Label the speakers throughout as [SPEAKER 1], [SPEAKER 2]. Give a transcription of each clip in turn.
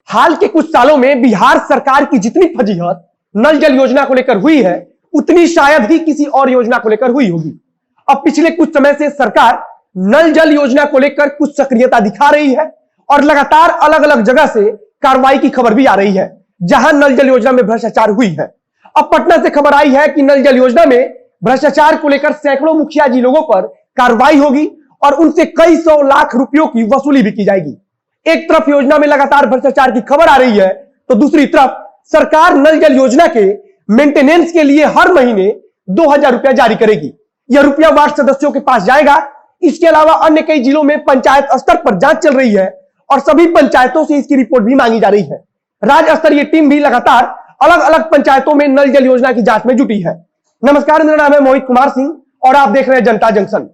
[SPEAKER 1] हाल के कुछ सालों में बिहार सरकार की जितनी फजीहत नल जल योजना को लेकर हुई है, उतनी शायद ही किसी और योजना को लेकर हुई होगी। अब पिछले कुछ समय से सरकार नल जल योजना को लेकर कुछ सक्रियता दिखा रही है और लगातार अलग अलग जगह से कार्रवाई की खबर भी आ रही है जहां नल जल योजना में भ्रष्टाचार हुई है। अब पटना से खबर आई है कि नल जल योजना में भ्रष्टाचार को लेकर सैकड़ों मुखिया जी लोगों पर कार्रवाई होगी और उनसे कई 100 लाख रुपयों की वसूली भी की जाएगी। एक तरफ योजना में लगातार भ्रष्टाचार की खबर आ रही है, तो दूसरी तरफ सरकार नल जल योजना के मेंटेनेंस के लिए हर महीने 2000 रुपया जारी करेगी। यह रुपया वार्ड सदस्यों के पास जाएगा। इसके अलावा अन्य कई जिलों में पंचायत स्तर पर जांच चल रही है और सभी पंचायतों से इसकी रिपोर्ट भी मांगी जा रही है। राज्य स्तरीय टीम भी लगातार अलग अलग पंचायतों में नल जल योजना की जांच में जुटी है। नमस्कार, मेरा नाम है मोहित कुमार सिंह और आप देख रहे हैं जनता जंक्शन।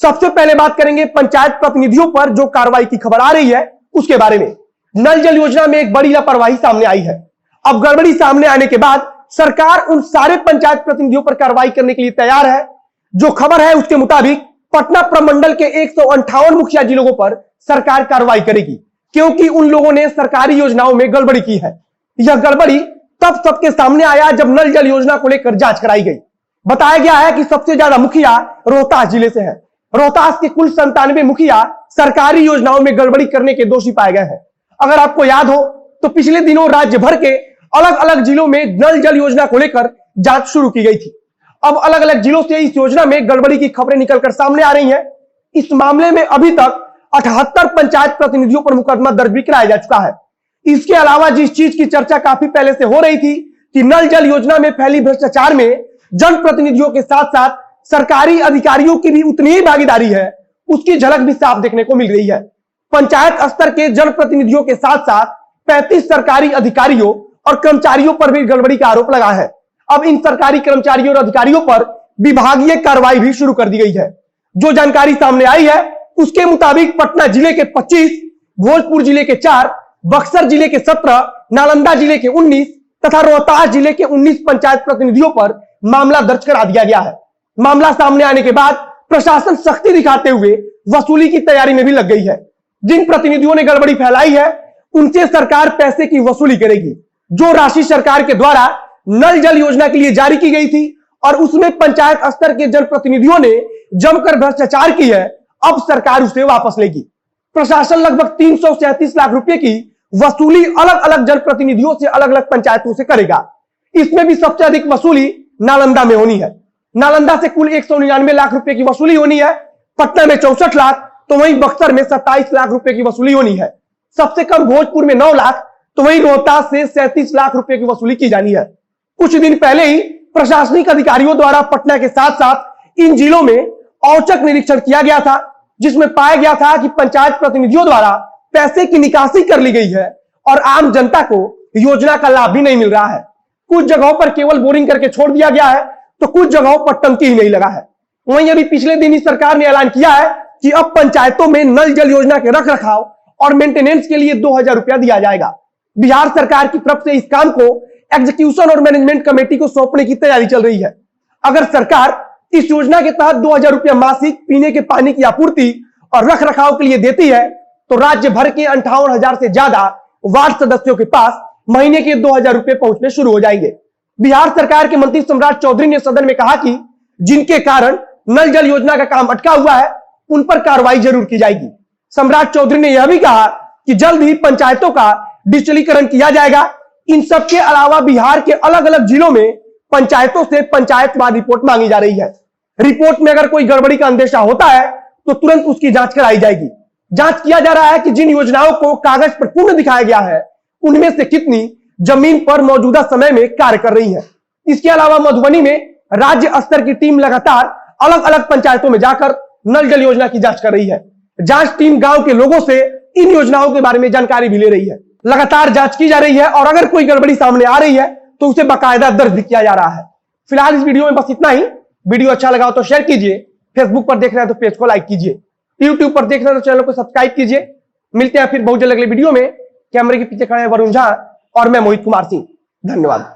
[SPEAKER 1] सबसे पहले बात करेंगे पंचायत प्रतिनिधियों पर जो कार्रवाई की खबर आ रही है उसके बारे में। नल जल योजना में एक बड़ी लापरवाही सामने आई है। अब गड़बड़ी सामने आने के बाद सरकार उन सारे पंचायत प्रतिनिधियों पर कार्रवाई करने के लिए तैयार है। जो खबर है उसके मुताबिक पटना प्रमंडल के 158 मुखिया जी लोगों पर सरकार कार्रवाई करेगी, क्योंकि उन लोगों ने सरकारी योजनाओं में गड़बड़ी की है। यह गड़बड़ी तब सबके सामने आया जब नल जल योजना को लेकर जांच कराई गई। बताया गया है कि सबसे ज्यादा मुखिया रोहतास जिले से है। रोहतास के कुल 97 मुखिया सरकारी योजनाओं में गड़बड़ी करने के दोषी पाए गए हैं। अगर आपको याद हो तो पिछले दिनों राज्य भर के अलग अलग जिलों में नल जल योजना को लेकर जांच शुरू की गई थी। अब अलग अलग जिलों से इस योजना में गड़बड़ी की खबरें निकलकर सामने आ रही हैं। इस मामले में अभी तक 78 पंचायत प्रतिनिधियों पर मुकदमा दर्ज भी कराया जा चुका है। इसके अलावा जिस चीज की चर्चा काफी पहले से हो रही थी कि नल जल योजना में फैली भ्रष्टाचार में जनप्रतिनिधियों के साथ साथ सरकारी अधिकारियों की भी उतनी ही भागीदारी है, उसकी झलक भी साफ देखने को मिल रही है। पंचायत स्तर के जनप्रतिनिधियों के साथ साथ 35 सरकारी अधिकारियों और कर्मचारियों पर भी गड़बड़ी का आरोप लगा है। अब इन सरकारी कर्मचारियों और अधिकारियों पर विभागीय कार्रवाई भी शुरू कर दी गई है। जो जानकारी सामने आई है उसके मुताबिक पटना जिले के 25, भोजपुर जिले के 4, बक्सर जिले के 17, नालंदा जिले के 19 तथा रोहतास जिले के 19 पंचायत प्रतिनिधियों पर मामला दर्ज करा दिया गया है। मामला सामने आने के बाद प्रशासन सख्ती दिखाते हुए वसूली की तैयारी में भी लग गई है। जिन प्रतिनिधियों ने गड़बड़ी फैलाई है उनसे सरकार पैसे की वसूली करेगी। जो राशि सरकार के द्वारा नल जल योजना के लिए जारी की गई थी और उसमें पंचायत स्तर के जनप्रतिनिधियों ने जमकर भ्रष्टाचार की है, अब सरकार उसे वापस लेगी। प्रशासन लगभग 337 लाख रुपए की वसूली अलग अलग जनप्रतिनिधियों से अलग अलग पंचायतों से करेगा। इसमें भी सबसे अधिक वसूली नालंदा में होनी है। नालंदा से कुल 199 लाख रुपए की वसूली होनी है। पटना में 64 लाख, तो वहीं बक्सर में 27 लाख रुपए की वसूली होनी है। सबसे कम भोजपुर में 9 लाख, तो वहीं रोहतास से 37 लाख रुपए की वसूली की जानी है। कुछ दिन पहले ही प्रशासनिक अधिकारियों द्वारा पटना के साथ साथ इन जिलों में औचक निरीक्षण किया गया था, जिसमें पाया गया था कि पंचायत प्रतिनिधियों द्वारा पैसे की निकासी कर ली गई है और आम जनता को योजना का लाभ भी नहीं मिल रहा है। कुछ जगहों पर केवल बोरिंग करके छोड़ दिया गया है, तो कुछ जगहों पर टंकी ही नहीं लगा है। वहीं अभी पिछले दिन ही सरकार ने ऐलान किया है कि अब पंचायतों में नल जल योजना के रख रखाव और मेंटेनेंस के लिए 2000 रुपया दिया जाएगा। बिहार सरकार की तरफ से इस काम को एग्जीक्यूशन और मैनेजमेंट कमेटी को सौंपने की तैयारी चल रही है। अगर सरकार इस योजना के तहत 2000 रुपया मासिक पीने के पानी की आपूर्ति और रख रखाव के लिए देती है, तो राज्य भर के 58,000 से ज्यादा वार्ड सदस्यों के पास महीने के 2000 रुपए पहुंचने शुरू हो जाएंगे। बिहार सरकार के मंत्री सम्राट चौधरी ने सदन में कहा कि जिनके कारण नल जल योजना का काम अटका हुआ है उन पर कार्रवाई जरूर की जाएगी। सम्राट चौधरी ने यह भी कहा कि जल्द ही पंचायतों का डिजिटलीकरण किया जाएगा। इन सब के अलावा बिहार के अलग अलग जिलों में पंचायतों से पंचायतवार रिपोर्ट मांगी जा रही है। रिपोर्ट में अगर कोई गड़बड़ी का अंदेशा होता है तो तुरंत उसकी जांच कराई जाएगी। जांच किया जा रहा है कि जिन योजनाओं को कागज पर पूर्ण दिखाया गया है उनमें से कितनी जमीन पर मौजूदा समय में कार्य कर रही है। इसके अलावा मधुबनी में राज्य स्तर की टीम लगातार अलग अलग पंचायतों में जाकर नल जल योजना की जांच कर रही है। जांच टीम गांव के लोगों से इन योजनाओं के बारे में जानकारी भी ले रही है। लगातार जांच की जा रही है और अगर कोई गड़बड़ी सामने आ रही है तो उसे बाकायदा दर्ज भी किया जा रहा है। फिलहाल इस वीडियो में बस इतना ही। वीडियो अच्छा लगा हो तो शेयर कीजिए, फेसबुक पर देख रहे हैं तो पेज को लाइक कीजिए, यूट्यूब पर देख रहे हैं तो चैनल को सब्सक्राइब कीजिए। मिलते हैं फिर बहुत जल्द अगले वीडियो में। कैमरे के पीछे खड़े हैं वरुण झा और मैं मोहित कुमार सिंह। धन्यवाद।